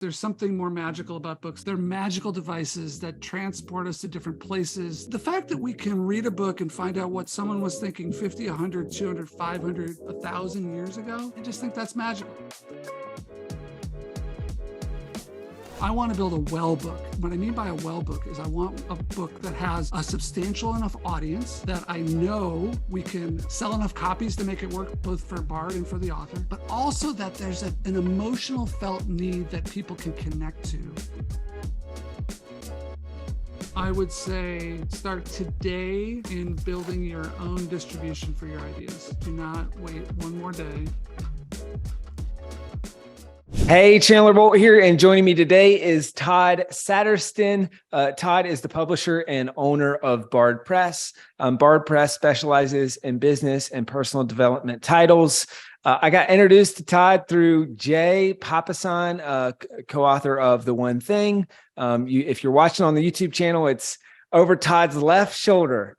There's something more magical about books. They're magical devices that transport us to different places. The fact that we can read a book and find out what someone was thinking 50, 100, 200, 500, 1,000 years ago, I just think that's magical. I want to build a well book. What I mean by a well book is I want a book that has a substantial enough audience that I know we can sell enough copies to make it work both for Bard and for the author, but also that there's an emotional felt need that people can connect to. I would say start today in building your own distribution for your ideas. Do not wait one more day. Hey, Chandler Bolt here, and joining me today is Todd Sattersten. Todd is the publisher and owner of Bard Press. Bard Press specializes in business and personal development titles. I got introduced to Todd through Jay Papasan, co-author of The One Thing. If you're watching on the YouTube channel, it's over Todd's left shoulder,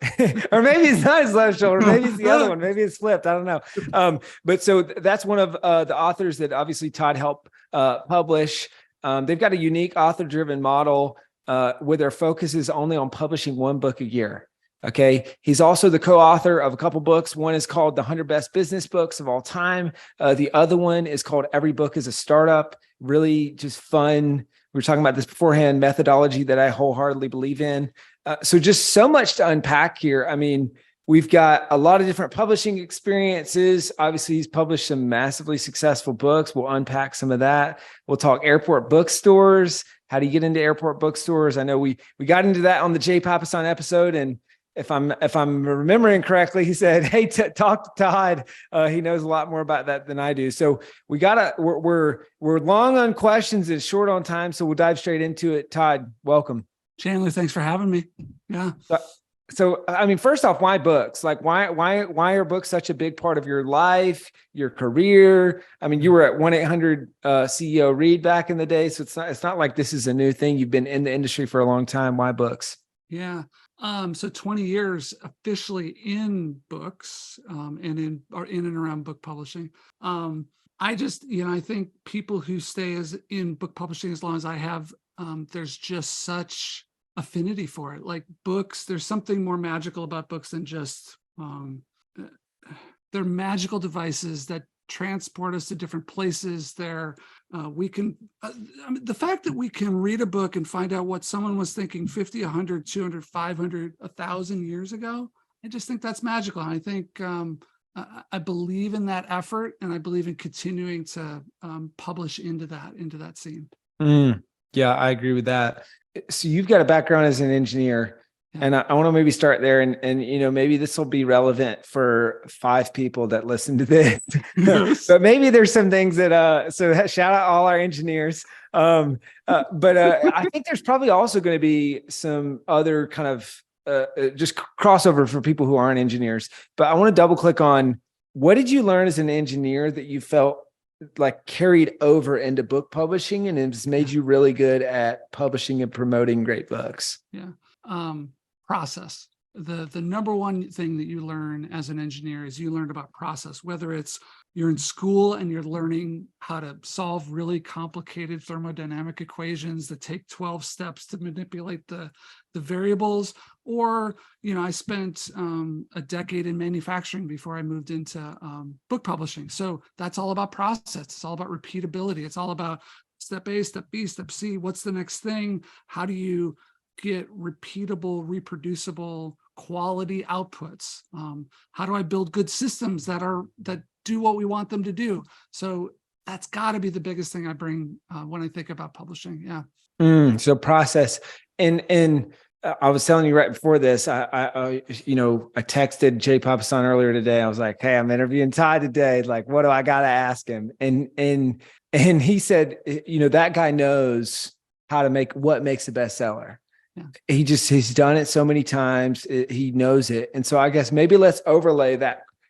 or maybe it's not his left shoulder. Maybe it's the other one. Maybe it's flipped. I don't know. But so that's one of the authors that obviously Todd helped publish. They've got a unique author-driven model where their focus is only on publishing one book a year. Okay. He's also the co-author of a couple books. One is called The 100 Best Business Books of All Time. The other one is called Every Book is a Startup. Really just fun. We were talking about this beforehand, methodology that I wholeheartedly believe in. So just so much to unpack here. I mean, we've got a lot of different publishing experiences. Obviously, he's published some massively successful books. We'll unpack some of that. We'll talk airport bookstores. How do you get into airport bookstores? I know we got into that on the Jay Papasan episode, and if I'm remembering correctly, he said, "Hey, talk to Todd. He knows a lot more about that than I do." So we're long on questions and short on time, so we'll dive straight into it. Todd, welcome. Chandler, thanks for having me. Yeah. So, I mean, first off, why books? Like, why are books such a big part of your life, your career? I mean, you were at 1-800 CEO Read back in the day, so it's not like this is a new thing. You've been in the industry for a long time. Why books? Yeah. So 20 years officially in books, and in and around book publishing. I just, I think people who stay in book publishing as long as I have, there's just such affinity for it. Like books, there's something more magical about books than just they're magical devices that transport us to different places. The fact that we can read a book and find out what someone was thinking 50, 100, 200, 500, 1,000 years ago, I just think that's magical. And I think I believe in that effort, and I believe in continuing to publish into that scene. Yeah, I agree with that. So you've got a background as an engineer, and I want to maybe start there, and maybe this will be relevant for 5 people that listen to this, but maybe there's some things that so shout out all our engineers. But I think there's probably also going to be some other kind of just crossover for people who aren't engineers. But I want to double click on, what did you learn as an engineer that you felt like carried over into book publishing and it's made you really good at publishing and promoting great books? Yeah. Process. The number one thing that you learn as an engineer is you learn about process, whether it's you're in school and you're learning how to solve really complicated thermodynamic equations that take 12 steps to manipulate the variables, or, I spent a decade in manufacturing before I moved into book publishing. So that's all about process. It's all about repeatability. It's all about step A, step B, step C. What's the next thing? How do you get repeatable, reproducible, quality outputs? How do I build good systems that do what we want them to do? So that's got to be the biggest thing I bring when I think about publishing. Yeah. So process, and I was telling you right before this, I texted Jay Papasan earlier today. I was like, "Hey, I'm interviewing Todd today. Like, what do I got to ask him?" And he said, that guy knows how to make what makes a bestseller. Yeah. He's done it so many times. He knows it. And so I guess maybe let's overlay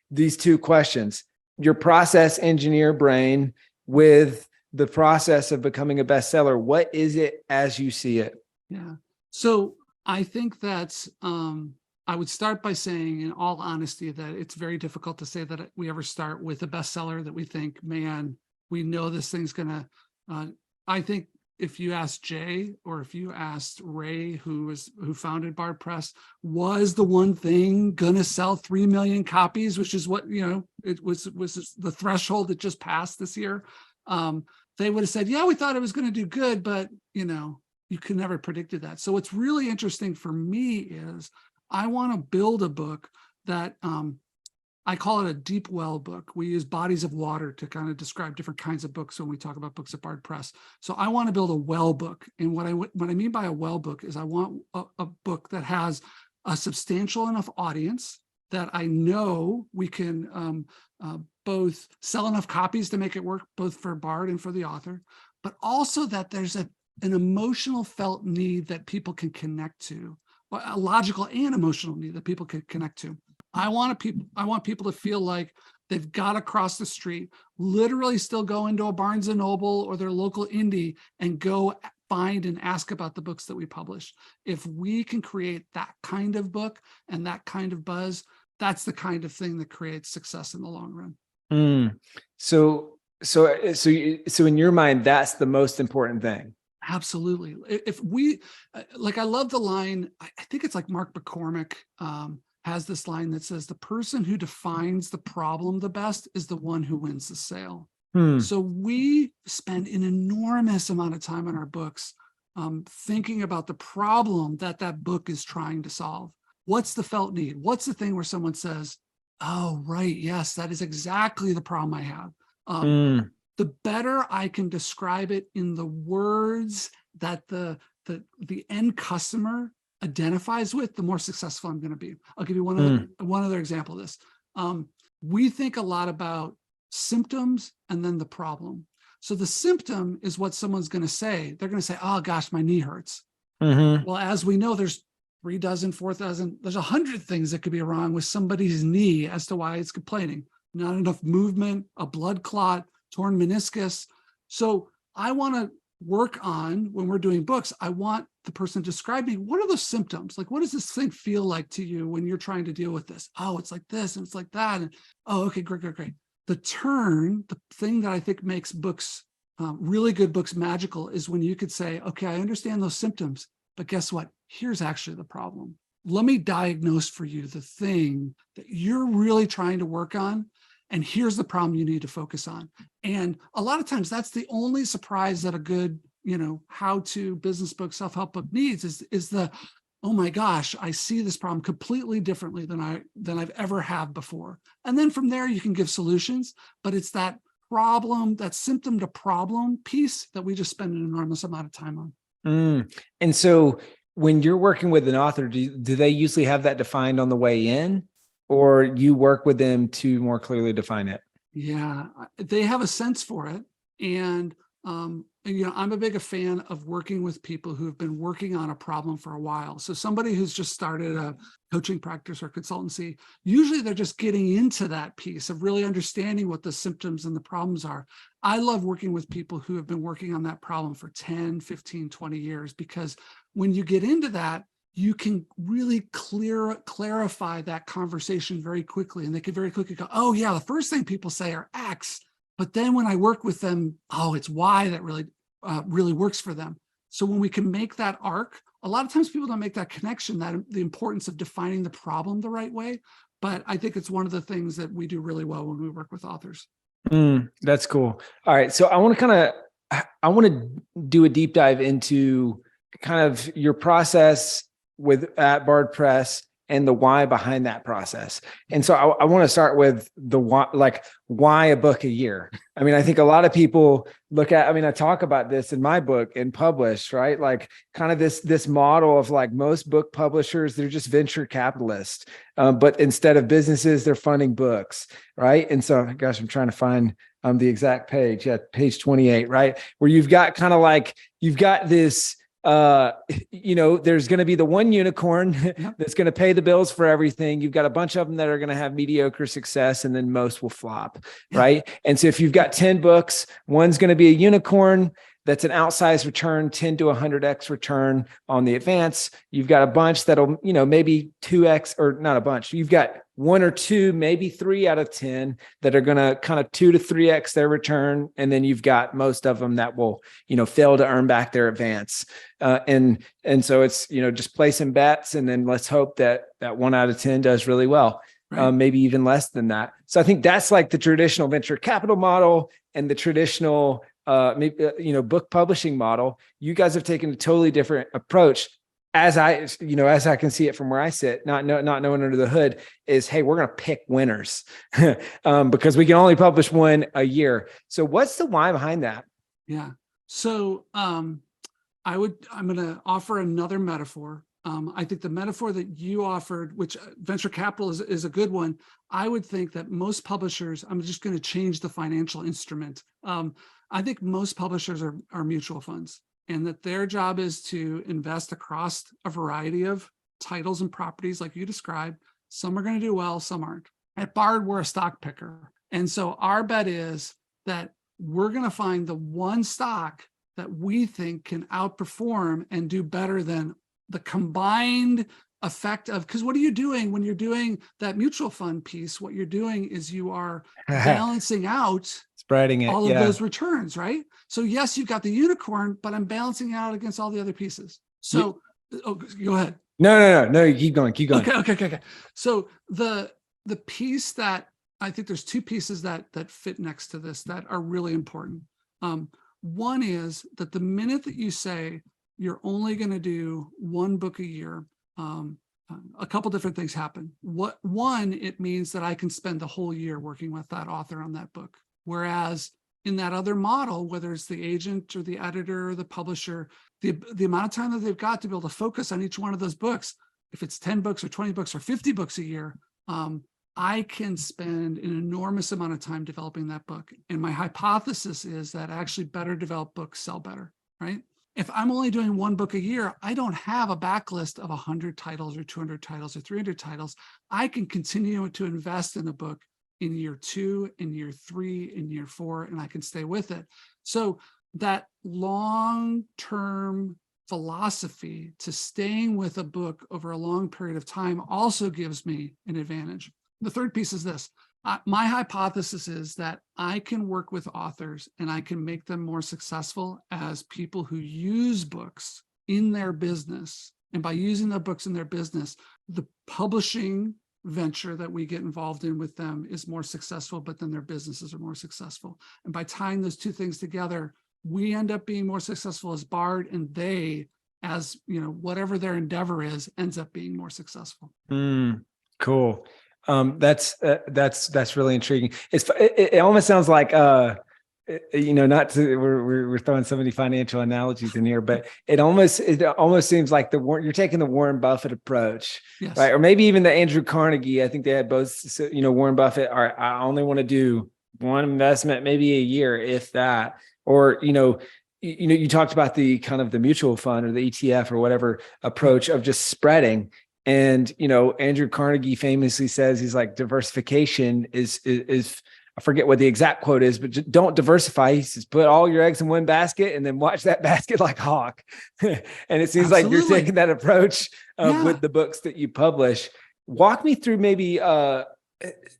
these 2 questions: your process engineer brain with the process of becoming a bestseller. What is it as you see it? Yeah. So I think that's, I would start by saying, in all honesty, that it's very difficult to say that we ever start with a bestseller that we think, man, we know this thing's gonna, I think if you asked Jay or if you asked Ray, who founded Bard Press, was the one thing gonna sell 3 million copies, which is what, it was the threshold that just passed this year. They would have said, yeah, we thought it was going to do good, but you could never predicted that. So what's really interesting for me is I want to build a book that I call it a deep well book. We use bodies of water to kind of describe different kinds of books when we talk about books at Bard Press. So I want to build a well book. And what I mean by a well book is I want a book that has a substantial enough audience that I know we can both sell enough copies to make it work both for Bard and for the author, but also that there's an emotional felt need that people can connect to, a logical and emotional need that people can connect to. I want people to feel like they've got to cross the street, literally still go into a Barnes and Noble or their local indie and go find and ask about the books that we publish. If we can create that kind of book and that kind of buzz, that's the kind of thing that creates success in the long run. So in your mind, that's the most important thing. Absolutely. If we, I love the line, I think it's like Mark McCormick has this line that says, the person who defines the problem the best is the one who wins the sale. So we spend an enormous amount of time in our books thinking about the problem that book is trying to solve. What's the felt need? What's the thing where someone says, oh, right, yes, that is exactly the problem I have. The better I can describe it in the words that the end customer identifies with, the more successful I'm going to be. I'll give you one other example of this. We think a lot about symptoms and then the problem. So the symptom is what someone's going to say. They're going to say, oh gosh, my knee hurts. Well, as we know, there's 3 dozen, 4 dozen, there's 100 things that could be wrong with somebody's knee as to why it's complaining. Not enough movement, a blood clot, torn meniscus. So I want to work on, when we're doing books, I want the person to describe me, what are those symptoms? Like, what does this thing feel like to you when you're trying to deal with this? Oh, it's like this and it's like that. And oh, okay, great. The thing that I think makes books, really good books, magical is when you could say, okay, I understand those symptoms, but guess what? Here's actually the problem. Let me diagnose for you the thing that you're really trying to work on. And here's the problem you need to focus on. And a lot of times that's the only surprise that a good, how-to business book, self-help book needs is the, oh my gosh, I see this problem completely differently than I've ever had before. And then from there you can give solutions, but it's that problem, that symptom to problem piece that we just spend an enormous amount of time on. And so when you're working with an author, do they usually have that defined on the way in, or you work with them to more clearly define it? Yeah, they have a sense for it. And, I'm a big fan of working with people who have been working on a problem for a while. So somebody who's just started a coaching practice or consultancy, usually they're just getting into that piece of really understanding what the symptoms and the problems are. I love working with people who have been working on that problem for 10, 15, 20 years, because when you get into that, you can really clarify that conversation very quickly. And they can very quickly go, oh yeah, the first thing people say are X, but then when I work with them, oh, it's Y that really works for them. So when we can make that arc, a lot of times people don't make that connection, that the importance of defining the problem the right way. But I think it's one of the things that we do really well when we work with authors. That's cool. All right. So I want to do a deep dive into kind of your process at Bard Press and the why behind that process. And so I want to start with the why, like why a book a year? I mean, I think a lot of people I talk about this in my book and publish, right? Like kind of this model of like most book publishers, they're just venture capitalists, but instead of businesses, they're funding books, right? And so, gosh, I'm trying to find the exact page. Yeah, page 28, right? Where you've got this, there's going to be the one unicorn that's going to pay the bills for everything. You've got a bunch of them that are going to have mediocre success, and then most will flop, right? And so if you've got 10 books, one's going to be a unicorn, that's an outsized return, 10 to 100x return on the advance. You've got a bunch that'll, maybe 2x, or not a bunch. You've got 1 or 2, maybe 3 out of 10 that are going to kind of 2 to 3x their return. And then you've got most of them that will, fail to earn back their advance. And so it's, just placing bets, and then let's hope that 1 out of 10 does really well. Right. Maybe even less than that. So I think that's like the traditional venture capital model and the traditional, book publishing model. You guys have taken a totally different approach. As I can see it from where I sit, not knowing under the hood, is, hey, we're going to pick winners because we can only publish one a year. So what's the why behind that? Yeah. So I'm going to offer another metaphor. I think the metaphor that you offered, which venture capital is a good one. I would think that most publishers, I'm just going to change the financial instrument. I think most publishers are mutual funds, and that their job is to invest across a variety of titles and properties like you described. Some are going to do well, some aren't. At Bard, we're a stock picker. And so our bet is that we're going to find the one stock that we think can outperform and do better than the combined effect of, because what are you doing when you're doing that mutual fund piece? What you're doing is you are balancing out spreading it, all of those returns, right? So yes, you've got the unicorn, but I'm balancing out against all the other pieces. So go ahead. No, keep going. Okay. So the piece that I think there's 2 pieces that fit next to this that are really important. One is that the minute that you say you're only going to do 1 book a year, a couple different things happen. One, it means that I can spend the whole year working with that author on that book. Whereas in that other model, whether it's the agent or the editor or the publisher, the amount of time that they've got to be able to focus on each one of those books, if it's 10 books or 20 books or 50 books a year, I can spend an enormous amount of time developing that book. And my hypothesis is that actually better developed books sell better, right? If I'm only doing 1 book a year, I don't have a backlist of 100 titles or 200 titles or 300 titles. I can continue to invest in a book in year 2, in year 3, in year 4, and I can stay with it. So that long-term philosophy to staying with a book over a long period of time also gives me an advantage. The third piece is this. My hypothesis is that I can work with authors and I can make them more successful as people who use books in their business. And by using the books in their business, the publishing venture that we get involved in with them is more successful, but then their businesses are more successful. And by tying those 2 things together, we end up being more successful as Bard, and they, as whatever their endeavor is, ends up being more successful. Cool. That's really intriguing. It almost sounds like, not to, we're throwing so many financial analogies in here, but it almost seems like you're taking the Warren Buffett approach, yes. Right? Or maybe even the Andrew Carnegie. I think they had both, Warren Buffett, I only want to do 1 investment, maybe a year, if that, or, you talked about the kind of the mutual fund or the ETF or whatever approach of just spreading. And, Andrew Carnegie famously says, he's like, diversification is I forget what the exact quote is, but just don't diversify. He says, put all your eggs in one basket and then watch that basket like a hawk. And it seems like you're taking that approach with the books that you publish. Walk me through maybe,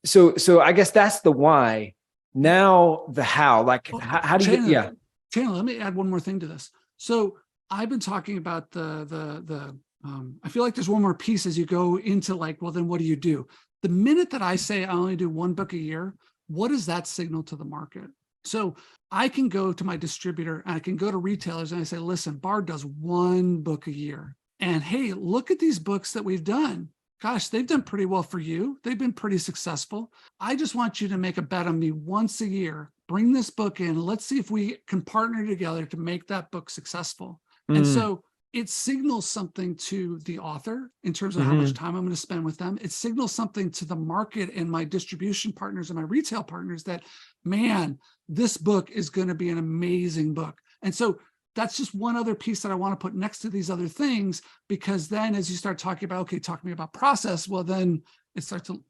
so I guess that's the why. Now the how, like, how do you get, Chandler, let me add one more thing to this. So I've been talking about I feel like there's one more piece as you go into like, well, then what do you do? The minute that I say I only do 1 book a year, what does that signal to the market? So I can go to my distributor and I can go to retailers and I say, listen, Bard does 1 book a year. And hey, look at these books that we've done. Gosh, they've done pretty well for you. They've been pretty successful. I just want you to make a bet on me once a year. Bring this book in. Let's see if we can partner together to make that book successful. And so it signals something to the author in terms of how much time I'm going to spend with them. It signals something to the market and my distribution partners and my retail partners that, man, this book is going to be an amazing book. And so that's just one other piece that I want to put next to these other things, because then as you start talking about, okay, talk to me about process, well, then it starts to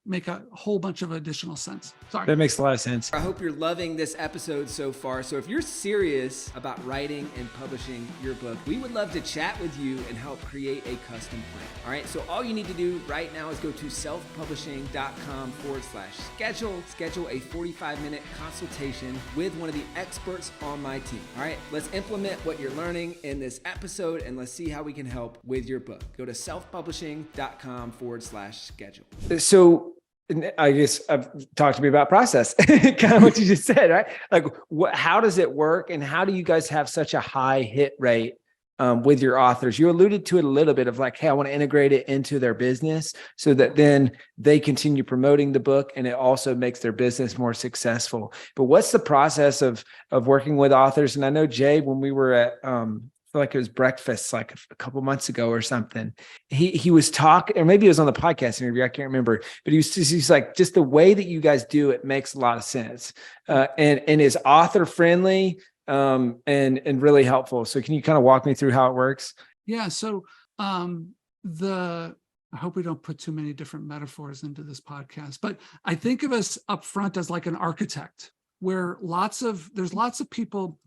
make a whole bunch of additional sense. Sorry. That makes a lot of sense. I hope you're loving this episode so far. So if you're serious about writing and publishing your book, we would love to chat with you and help create a custom plan. All right. So all you need to do right now is go to selfpublishing.com/schedule. Schedule a 45-minute consultation with one of the experts on my team. All right. Let's implement what you're learning in this episode and let's see how we can help with your book. Go to selfpublishing.com/schedule. So I guess talk to me about process, kind of what you just said, right? Like how does it work and how do you guys have such a high hit rate with your authors? You alluded to it a little bit of like, hey, I want to integrate it into their business so that then they continue promoting the book and it also makes their business more successful. But what's the process of working with authors? And I know Jay, when we were at, I feel like it was breakfast like a couple months ago or something. He was talking, or maybe it was on the podcast interview. I can't remember, but he's like, just the way that you guys do it makes a lot of sense, and is author friendly, and really helpful. So can you kind of walk me through how it works? Yeah. So I hope we don't put too many different metaphors into this podcast, but I think of us up front as like an architect, where there's lots of people.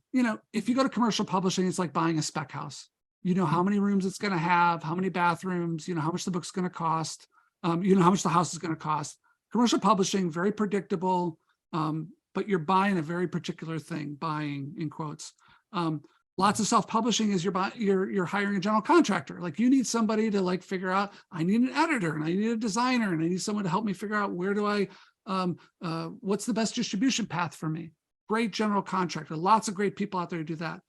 If you go to commercial publishing, it's like buying a spec house. You know how many rooms it's going to have, how many bathrooms, how much the book's going to cost, how much the house is going to cost. Commercial publishing, very predictable, but you're buying a very particular thing, buying in quotes. Lots of self-publishing is you're hiring a general contractor. Like you need somebody to like figure out, I need an editor and I need a designer and I need someone to help me figure out what's the best distribution path for me. Great general contractor, lots of great people out there who do that.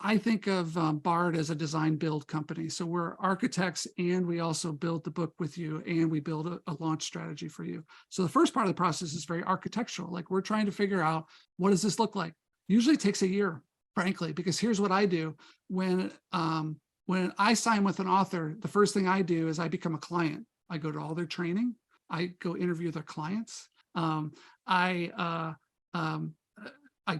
I think of Bard as a design build company. So we're architects and we also build the book with you and we build a launch strategy for you. So the first part of the process is very architectural. Like we're trying to figure out, what does this look like? Usually it takes a year, frankly, because here's what I do. When I sign with an author, the first thing I do is I become a client. I go to all their training. I go interview their clients. I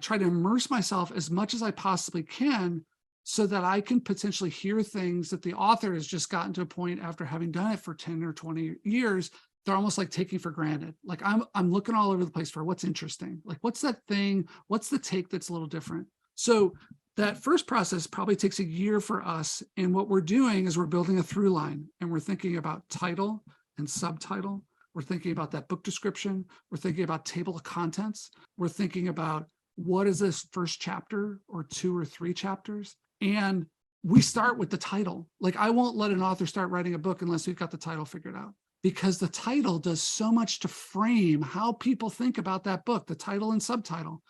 try to immerse myself as much as I possibly can so that I can potentially hear things that the author has just gotten to a point after having done it for 10 or 20 years. They're almost like taking for granted. Like I'm looking all over the place for what's interesting. Like what's that thing? What's the take that's a little different? So that first process probably takes a year for us. And what we're doing is we're building a through line and we're thinking about title and subtitle. We're thinking about that book description. We're thinking about table of contents. We're thinking about what is this first chapter or 2 or 3 chapters? And we start with the title. Like I won't let an author start writing a book unless we've got the title figured out, because the title does so much to frame how people think about that book, the title and subtitle.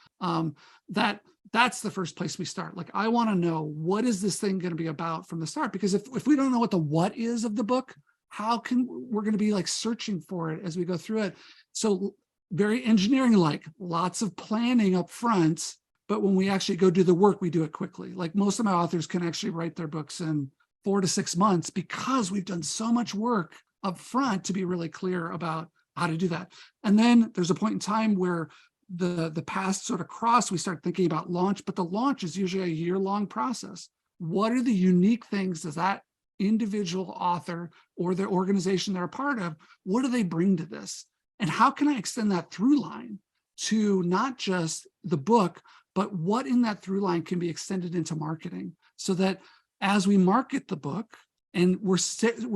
That's the first place we start. Like I want to know, what is this thing going to be about from the start? Because if we don't know what the what is of the book, we're going to be like searching for it as we go through it. So very engineering-like, lots of planning up front, but when we actually go do the work, we do it quickly. Like most of my authors can actually write their books in 4 to 6 months because we've done so much work up front to be really clear about how to do that. And then there's a point in time where the paths sort of cross, we start thinking about launch, but the launch is usually a year-long process. What are the unique things does that individual author or their organization they're a part of, what do they bring to this? And how can I extend that through line to not just the book, but what in that through line can be extended into marketing, so that as we market the book and we're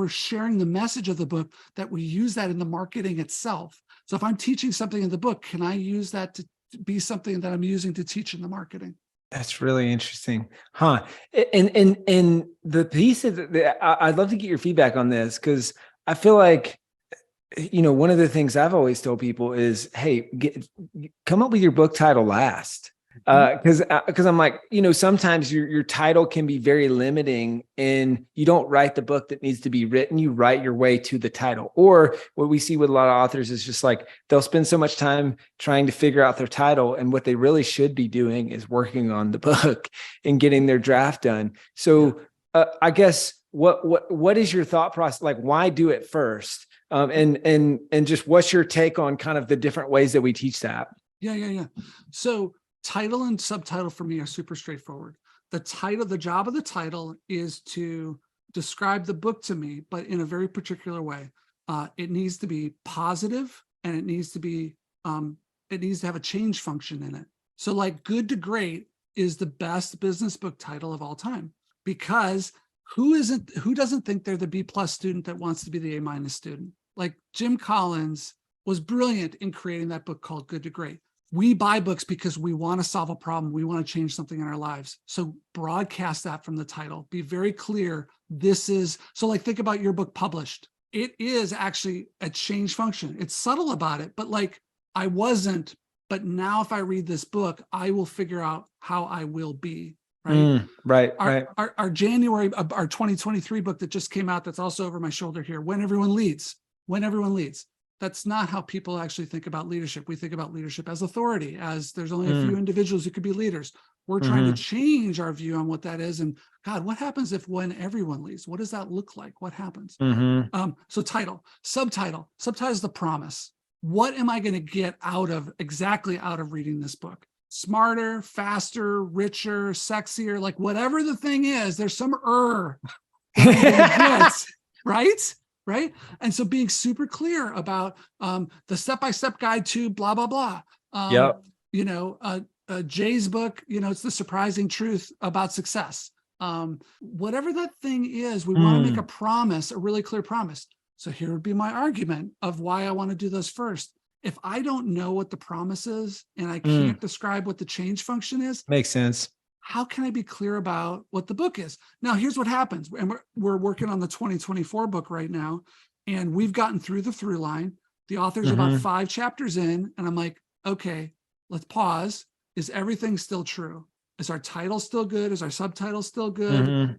sharing the message of the book, that we use that in the marketing itself. So if I'm teaching something in the book, can I use that to be something that I'm using to teach in the marketing? That's really interesting. Huh. And the piece of I'd love to get your feedback on this, because I feel like, one of the things I've always told people is, hey, come up with your book title last. Because I'm like, sometimes your title can be very limiting and you don't write the book that needs to be written. You write your way to the title. Or what we see with a lot of authors is just like, they'll spend so much time trying to figure out their title. And what they really should be doing is working on the book and getting their draft done. So I guess what is your thought process? Like, why do it first? And just what's your take on kind of the different ways that we teach that? Yeah. So title and subtitle for me are super straightforward. The job of the title is to describe the book to me, but in a very particular way. it needs to be positive, and it needs to have a change function in it. So like Good to Great is the best business book title of all time, because who doesn't think they're the B+ student that wants to be the A- student? Like Jim Collins was brilliant in creating that book called Good to Great. We buy books because we want to solve a problem. We want to change something in our lives. So broadcast that from the title. Be very clear. So like, think about your book Published. It is actually a change function. It's subtle about it, but like, I wasn't, but now if I read this book, I will figure out how I will be. Right. Right. Our January, our 2023 book that just came out, that's also over my shoulder here, When Everyone Leads. That's not how people actually think about leadership. We think about leadership as authority, as there's only a few individuals who could be leaders. We're trying to change our view on what that is. And God, what happens if when everyone leads? What does that look like? What happens? So title, subtitle is the promise. What am I going to get out of reading this book? Smarter, faster, richer, sexier, like whatever the thing is, there's some right? Right. And so being super clear about the step-by-step guide to blah, blah, blah. Jay's book, it's the surprising truth about success. Whatever that thing is, we want to make a promise, a really clear promise. So here would be my argument of why I want to do those first. If I don't know what the promise is and I can't describe what the change function is, makes sense. How can I be clear about what the book is? Now, here's what happens. And we're working on the 2024 book right now, and we've gotten through the through line. The author's about 5 chapters in, and I'm like, okay, let's pause. Is everything still true? Is our title still good? Is our subtitle still good?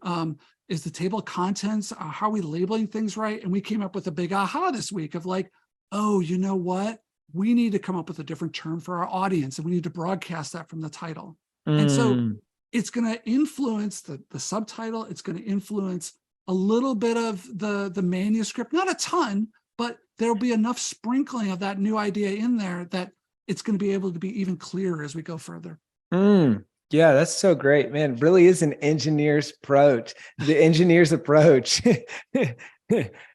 Is the table of contents, how are we labeling things right? And we came up with a big aha this week of like, oh, you know what? We need to come up with a different term for our audience, and we need to broadcast that from the title. And so it's going to influence the subtitle. It's going to influence a little bit of the manuscript, not a ton, but there'll be enough sprinkling of that new idea in there that it's going to be able to be even clearer as we go further. Yeah, that's so great, man. It really is an engineer's approach, the engineer's approach.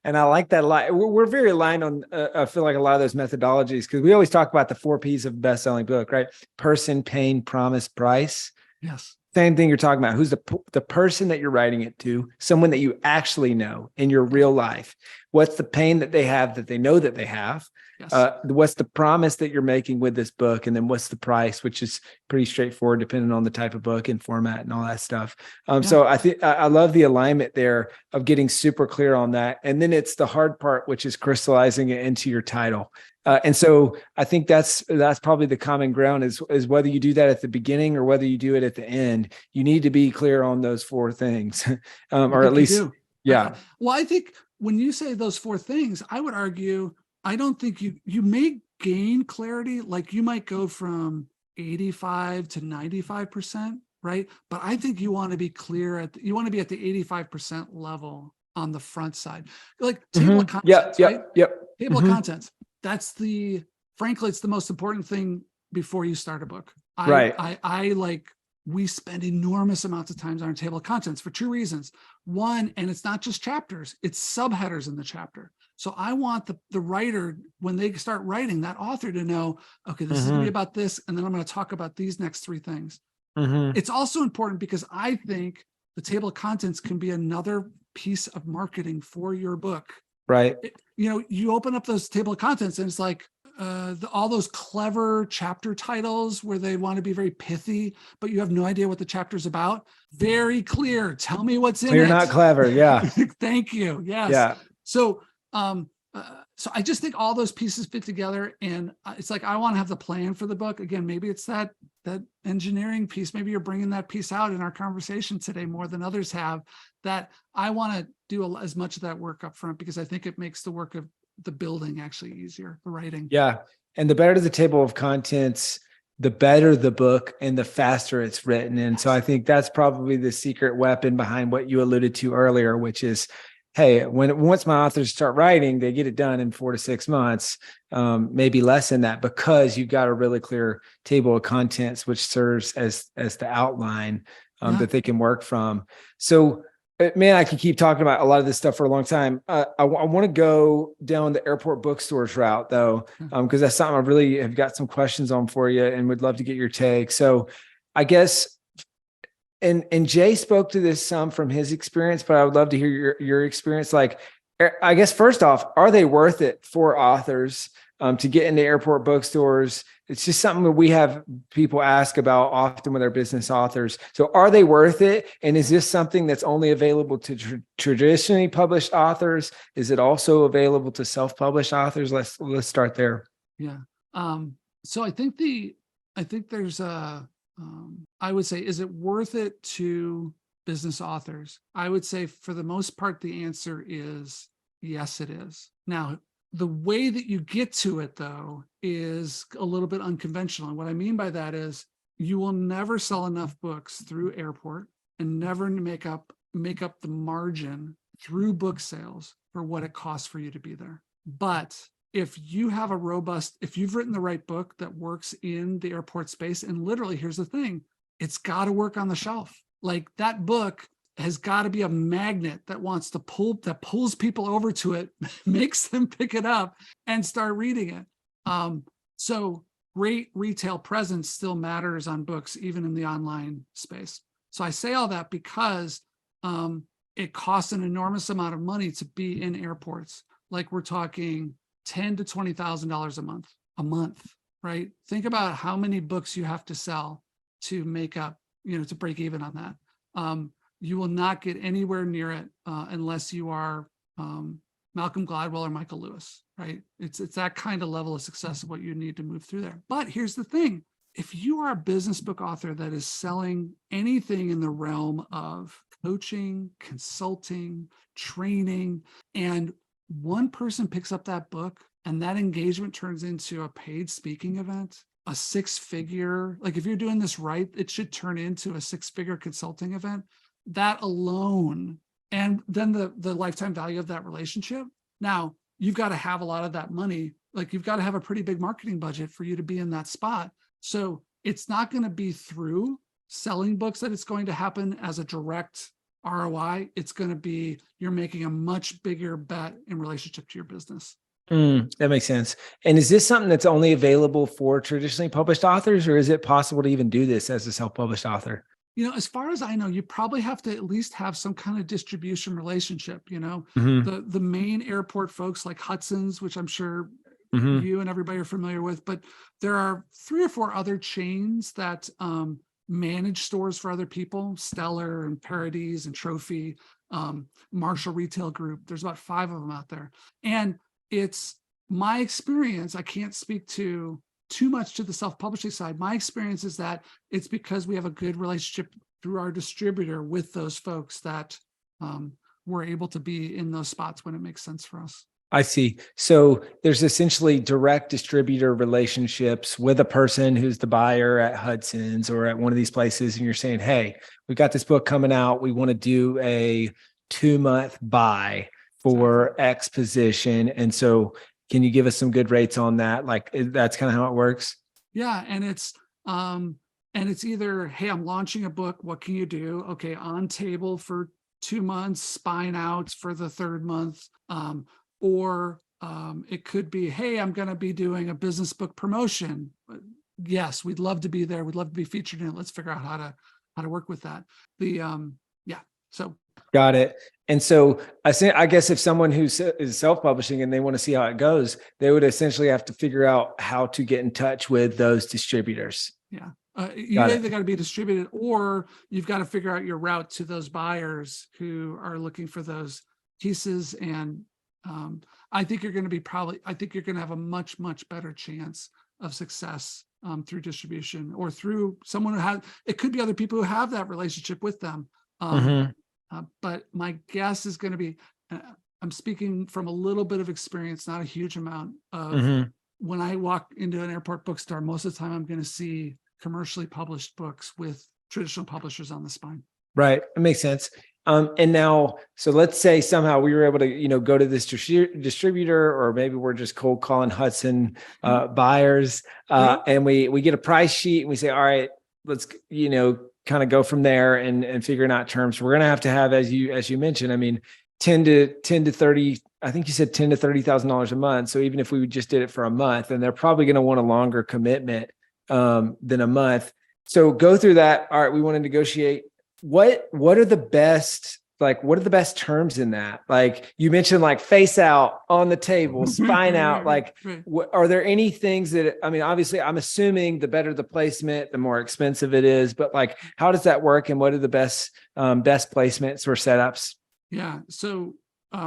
And I like that a lot. We're very aligned on, I feel like, a lot of those methodologies, because we always talk about the 4 Ps of a best-selling book, right? Person, pain, promise, price. Yes. Same thing you're talking about. Who's the person that you're writing it to? Someone that you actually know in your real life. What's the pain that they have that they know that they have? Yes. What's the promise that you're making with this book? And then what's the price, which is pretty straightforward depending on the type of book and format and all that stuff. So I think I love the alignment there of getting super clear on that. And then it's the hard part, which is crystallizing it into your title. And so I think that's probably the common ground is whether you do that at the beginning or whether you do it at the end. You need to be clear on those 4 things, or at least, yeah. Well, I think when you say those 4 things, I would argue, I don't think you may gain clarity. Like you might go from 85 to 95%, right? But I think you want to be clear you want to be at the 85% level on the front side, like table of contents, right? Table of contents. That's frankly, it's the most important thing before you start a book. We spend enormous amounts of time on our table of contents for 2 reasons. One, and it's not just chapters, it's subheaders in the chapter. So I want the writer, when they start writing, that author to know, okay, this is going to be about this, and then I'm going to talk about these next 3 things. It's also important because I think the table of contents can be another piece of marketing for your book. Right. You open up those table of contents and it's like all those clever chapter titles where they want to be very pithy, but you have no idea what the chapter's about. Very clear. Tell me what's in it. You're not clever. Yeah. Thank you. Yes. Yeah. So I just think all those pieces fit together, and it's like, I want to have the plan for the book. Again, maybe it's that engineering piece. Maybe you're bringing that piece out in our conversation today more than others have, that I want to do as much of that work up front, because I think it makes the work of the building actually easier, the writing. Yeah. And the better the table of contents, the better the book and the faster it's written. And so I think that's probably the secret weapon behind what you alluded to earlier, which is, hey, once my authors start writing, they get it done in 4 to 6 months, maybe less than that, because you've got a really clear table of contents, which serves as the outline that they can work from. So Man, I can keep talking about a lot of this stuff for a long time. I want to go down the airport bookstores route though, because that's something I really have got some questions on for you and would love to get your take. So I guess, and Jay spoke to this some from his experience, but I would love to hear your experience. Like, I guess first off, are they worth it for authors to get into airport bookstores? It's just something that we have people ask about often with our business authors. So are they worth it? And is this something that's only available to traditionally published authors? Is it also available to self-published authors? Let's start there. Yeah. So I think there's I would say, is it worth it to business authors? I would say for the most part, the answer is yes, it is. Now, the way that you get to it, though, is a little bit unconventional. And what I mean by that is you will never sell enough books through airport and never make up the margin through book sales for what it costs for you to be there. But if you have if you've written the right book that works in the airport space, and literally, here's the thing, it's got to work on the shelf. Like that book has got to be a magnet that pulls people over to it, makes them pick it up and start reading it. So great retail presence still matters on books, even in the online space. So I say all that because it costs an enormous amount of money to be in airports. Like we're talking $10,000 to $20,000 a month, right? Think about how many books you have to sell to make up, to break even on that. You will not get anywhere near it unless you are Malcolm Gladwell or Michael Lewis, right? It's that kind of level of success of what you need to move through there. But here's the thing. If you are a business book author that is selling anything in the realm of coaching, consulting, training, and one person picks up that book and that engagement turns into a paid speaking event, a six-figure, like if you're doing this right, it should turn into a six-figure consulting event. That alone, and then the lifetime value of that relationship. Now, you've got to have a lot of that money. Like you've got to have a pretty big marketing budget for you to be in that spot. So it's not going to be through selling books that it's going to happen as a direct ROI. It's going to be, you're making a much bigger bet in relationship to your business. That makes sense. And is this something that's only available for traditionally published authors, or is it possible to even do this as a self-published author? As far as I know, you probably have to at least have some kind of distribution relationship. The main airport folks like Hudson's, which I'm sure you and everybody are familiar with, but there are 3 or 4 other chains that manage stores for other people, Stellar and Paradise and Trophy, Marshall Retail Group. There's about 5 of them out there. And it's my experience, I can't speak too much to the self-publishing side. My experience is that it's because we have a good relationship through our distributor with those folks that we're able to be in those spots when it makes sense for us. I see. So there's essentially direct distributor relationships with a person who's the buyer at Hudson's or at one of these places. And you're saying, hey, we've got this book coming out. We want to do a 2-month buy for X position. And so can you give us some good rates on that? Like that's kind of how it works. Yeah. And it's either, hey, I'm launching a book. What can you do? Okay. On table for 2 months, spine out for the 3rd month. Or it could be, hey, I'm going to be doing a business book promotion. Yes, we'd love to be there. We'd love to be featured in it. Let's figure out how to work with that. So. Got it. And so I guess if someone who is self-publishing and they want to see how it goes, they would essentially have to figure out how to get in touch with those distributors. Yeah. You either got to be distributed or you've got to figure out your route to those buyers who are looking for those pieces. And I think you're going to have a much, much better chance of success through distribution or through someone it could be other people who have that relationship with them. But my guess is going to be, I'm speaking from a little bit of experience, not a huge amount of when I walk into an airport bookstore, most of the time I'm going to see commercially published books with traditional publishers on the spine. Right. It makes sense. And now, so let's say somehow we were able to, go to this distributor, or maybe we're just cold calling Hudson buyers, and we get a price sheet and we say, all right, let's, kind of go from there and figuring out terms. We're going to have, as you mentioned, I mean, 10 to 30, I think you said $10,000 to $30,000 a month. So even if we just did it for a month, then they're probably going to want a longer commitment than a month. So go through that. All right, we want to negotiate. What are the best, what are the best terms in that? Like you mentioned, like face out on the table, spine out. Like, are there any things that, I mean, obviously I'm assuming the better the placement, the more expensive it is, but like, how does that work? And what are the best placements or setups? Yeah. So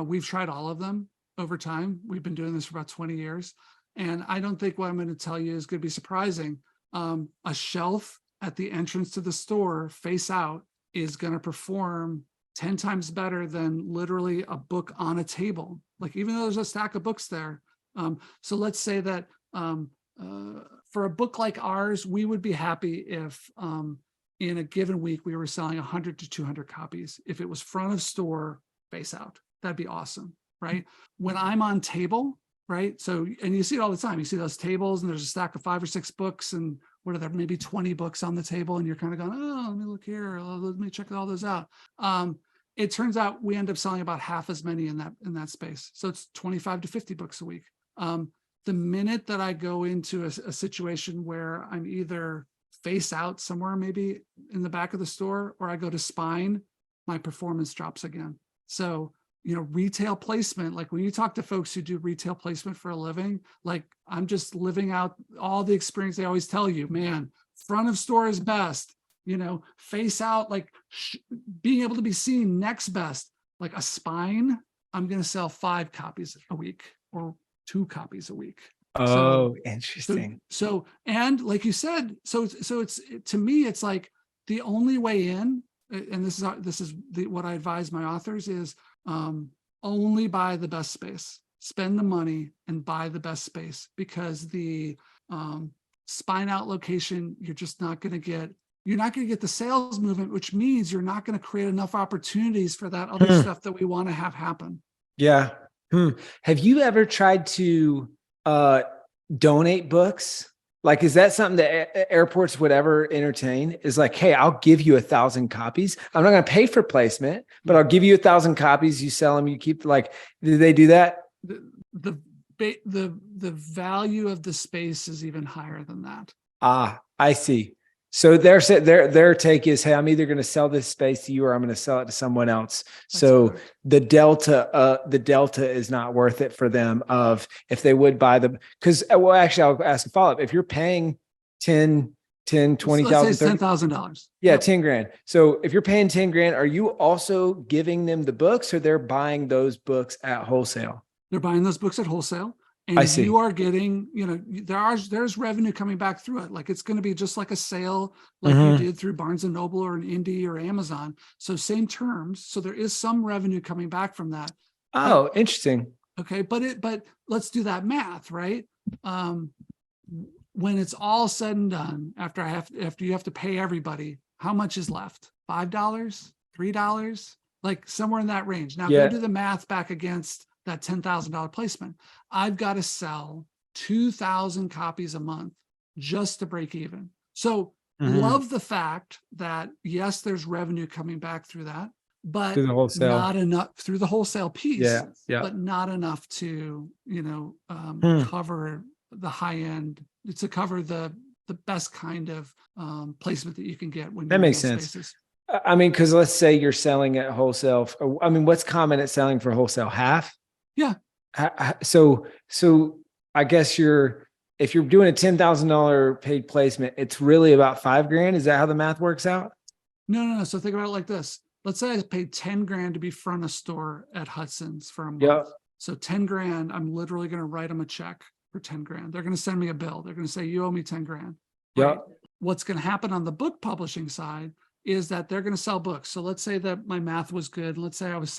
we've tried all of them over time. We've been doing this for about 20 years. And I don't think what I'm going to tell you is going to be surprising. A shelf at the entrance to the store face out is going to perform 10 times better than literally a book on a table. Like even though there's a stack of books there. So let's say that for a book like ours, we would be happy if in a given week, we were selling 100 to 200 copies. If it was front of store, face out, that'd be awesome, right? When I'm on table, right? So, and you see it all the time. You see those tables and there's a stack of 5 or 6 books and what are there, maybe 20 books on the table. And you're kind of going, oh, let me look here. Let me check all those out. It turns out we end up selling about half as many in that space. So it's 25 to 50 books a week. The minute that I go into a situation where I'm either face out somewhere, maybe in the back of the store, or I go to spine, my performance drops again. So, retail placement, like when you talk to folks who do retail placement for a living, like I'm just living out all the experience they always tell you, man, front of store is best, face out, like being able to be seen next best. Like a spine, I'm going to sell 5 copies a week or 2 copies a week. Oh, interesting. So, and like you said, so it's, to me, it's like the only way in, and this is what I advise my authors is, only buy the best space, spend the money and buy the best space, because the spine out location, you're not going to get the sales movement, which means you're not going to create enough opportunities for that other stuff that we want to have happen. Yeah. Have you ever tried to donate books? Like, is that something that airports would ever entertain? Is like, hey, I'll give you 1,000 copies. I'm not going to pay for placement, but I'll give you 1,000 copies. You sell them, you keep, like, do they do that? The value of the space is even higher than that. Ah, I see. So their take is, hey, I'm either going to sell this space to you or I'm going to sell it to someone else. That's so correct. the delta is not worth it for them of if they would buy them. Because, well, actually, I'll ask a follow-up. If you're paying $20,000, $10,000. Yeah, yep. 10 grand. So if you're paying 10 grand, are you also giving them the books, or they're buying those books at wholesale? They're buying those books at wholesale. And I see. You are getting, there's revenue coming back through it. Like it's going to be just like a sale, like you did through Barnes and Noble or an Indie or Amazon. So same terms. So there is some revenue coming back from that. Oh, interesting. Okay. But let's do that math, right? When it's all said and done, after you have to pay everybody, how much is left? $5, $3, like somewhere in that range. Now go do the math back against that $10,000 placement. I've got to sell 2,000 copies a month just to break even. So love the fact that yes, there's revenue coming back through that, but not enough through the wholesale piece, but not enough to, cover the high end, to cover the best kind of placement that you can get when that makes sense. Spaces. I mean, because let's say you're selling at wholesale. I mean, what's common at selling for wholesale? Half? Yeah. So I guess if you're doing a $10,000 paid placement, it's really about $5,000. Is that how the math works out? No. So think about it like this. Let's say I paid 10 grand to be front of store at Hudson's for a month. Yep. So 10 grand, I'm literally going to write them a check for 10 grand. They're going to send me a bill. They're going to say, you owe me 10 grand. Right? Yep. What's going to happen on the book publishing side is that they're going to sell books. So let's say that my math was good. Let's say I was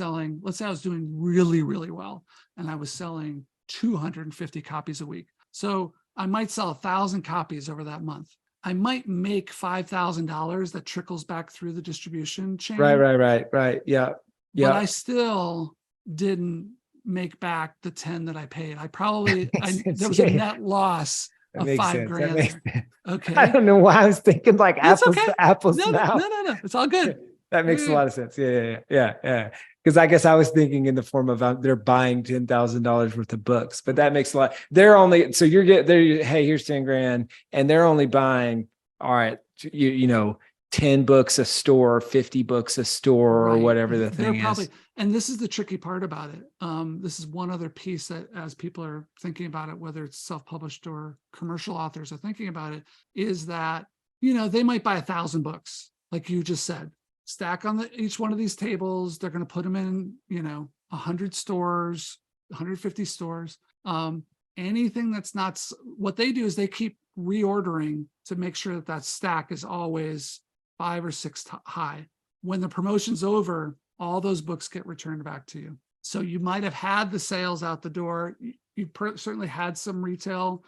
doing really, really well, and I was selling 250 copies a week. So I might sell 1,000 copies over that month. I might make $5,000 that trickles back through the distribution chain. Right. Yeah. But I still didn't make back the 10 that I paid. There was a net loss That of makes $5 sense. That grand makes there. sense. Okay. I don't know why I was thinking like That's apples okay. to apples No, now. no. It's all good. That makes a Yeah. lot of sense. Yeah. Because I guess I was thinking in the form of they're buying $10,000 worth of books, but that makes a lot. They're only so you're getting there. Hey, here's 10 grand, and they're only buying. All right, you know, 10 books a store, 50 books a store, or Right. whatever the They're thing probably, is. and this is the tricky part about it. This is one other piece that as people are thinking about it, whether it's self-published or commercial authors are thinking about it, is that, you know, they might buy 1,000 books, like you just said, stack on each one of these tables. They're going to put them in, you know, 100 stores, 150 stores. Anything that's not, what they do is they keep reordering to make sure that that stack is always 5 or 6 high. When the promotion's over, all those books get returned back to you. So you might have had the sales out the door. You certainly had some retail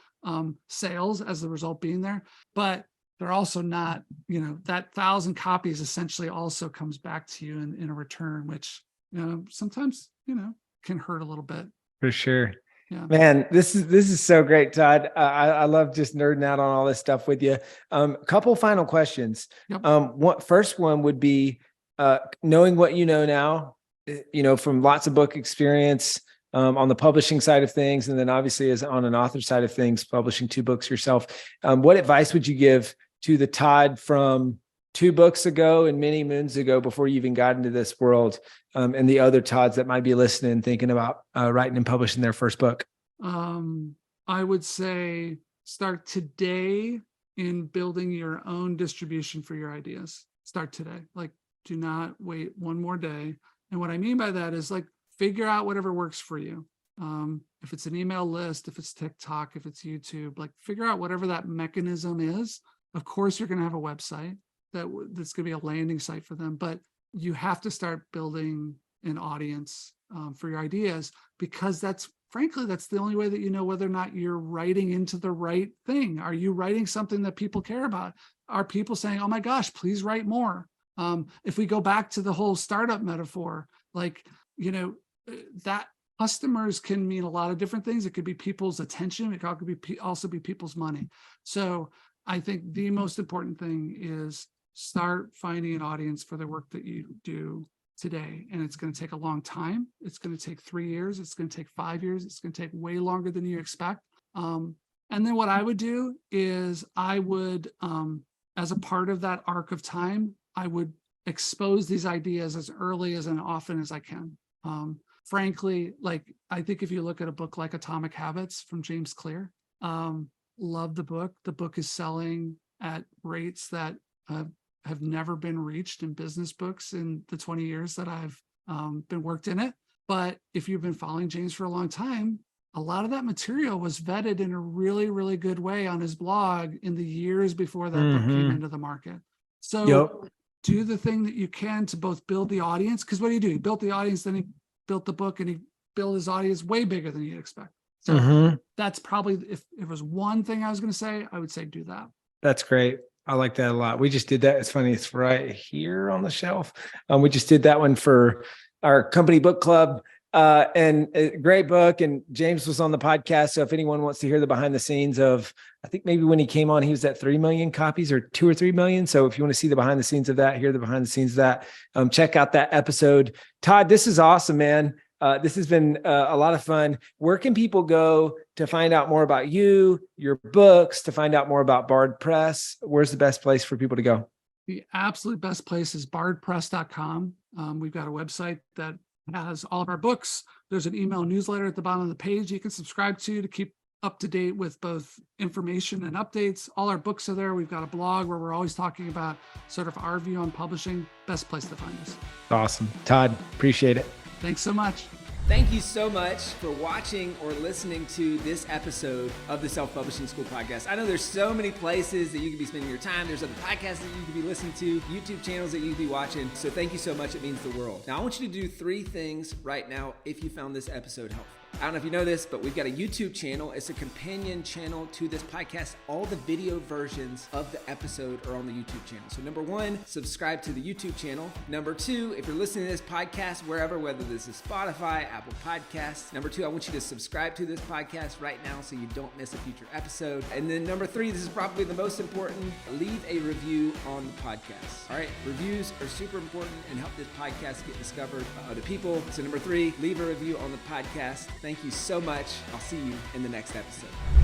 sales as the result being there, but they're also not, you know, that 1,000 copies essentially also comes back to you in a return, which, you know, sometimes, you know, can hurt a little bit. For sure. Yeah. Man, this is so great, Todd. I love just nerding out on all this stuff with you. Couple final questions. Yep. First one would be knowing what you know now, you know, from lots of book experience on the publishing side of things, and then obviously as on an author side of things, publishing 2 books yourself. What advice would you give to the Todd from 2 books ago and many moons ago before you even got into this world, and the other Todds that might be listening, thinking about writing and publishing their first book? I would say start today in building your own distribution for your ideas. Start today. Like, do not wait one more day. And what I mean by that is like, figure out whatever works for you. If it's an email list, if it's TikTok, if it's YouTube, like figure out whatever that mechanism is. Of course, you're going to have a website that's going to be a landing site for them, but you have to start building an audience for your ideas, because frankly, that's the only way that you know whether or not you're writing into the right thing. Are you writing something that people care about? Are people saying, oh my gosh, please write more? If we go back to the whole startup metaphor, like, you know, that customers can mean a lot of different things. It could be people's attention. It could also be people's money. So I think the most important thing is start finding an audience for the work that you do today. And it's going to take a long time. It's going to take 3 years. It's going to take 5 years. It's going to take way longer than you expect. And then what I would do is I would, as a part of that arc of time, I would expose these ideas as early as and often as I can. Frankly, like, I think if you look at a book like Atomic Habits from James Clear, love the book. The book is selling at rates that have never been reached in business books in the 20 years that I've been worked in it. But if you've been following James for a long time, a lot of that material was vetted in a really, really good way on his blog in the years before that book came into the market. So do the thing that you can to both build the audience, because what do? He built the audience, then he built the book, and he built his audience way bigger than you'd expect. So that's probably, if it was one thing I was going to say, I would say do that. That's great. I like that a lot. We just did that. It's funny. It's right here on the shelf. We just did that one for our company book club, and a great book. And James was on the podcast. So if anyone wants to hear the behind the scenes of, I think maybe when he came on, he was at 3 million copies or 2 or 3 million. So if you want to see the behind the scenes of that, hear the behind the scenes of that, check out that episode. Todd, this is awesome, man. This has been a lot of fun. Where can people go to find out more about you, your books, to find out more about Bard Press? Where's the best place for people to go? The absolute best place is bardpress.com. We've got a website that has all of our books. There's an email newsletter at the bottom of the page you can subscribe to keep up to date with both information and updates. All our books are there. We've got a blog where we're always talking about sort of our view on publishing. Best place to find us. Awesome. Todd, appreciate it. Thanks so much. Thank you so much for watching or listening to this episode of the Self-Publishing School podcast. I know there's so many places that you can be spending your time. There's other podcasts that you could be listening to, YouTube channels that you could be watching. So thank you so much. It means the world. Now, I want you to do 3 things right now if you found this episode helpful. I don't know if you know this, but we've got a YouTube channel. It's a companion channel to this podcast. All the video versions of the episode are on the YouTube channel. So number one, subscribe to the YouTube channel. Number two, if you're listening to this podcast wherever, whether this is Spotify, Apple Podcasts. Number two, I want you to subscribe to this podcast right now so you don't miss a future episode. And then number three, this is probably the most important, leave a review on the podcast. All right, reviews are super important and help this podcast get discovered by other people. So number three, leave a review on the podcast. Thank you so much. I'll see you in the next episode.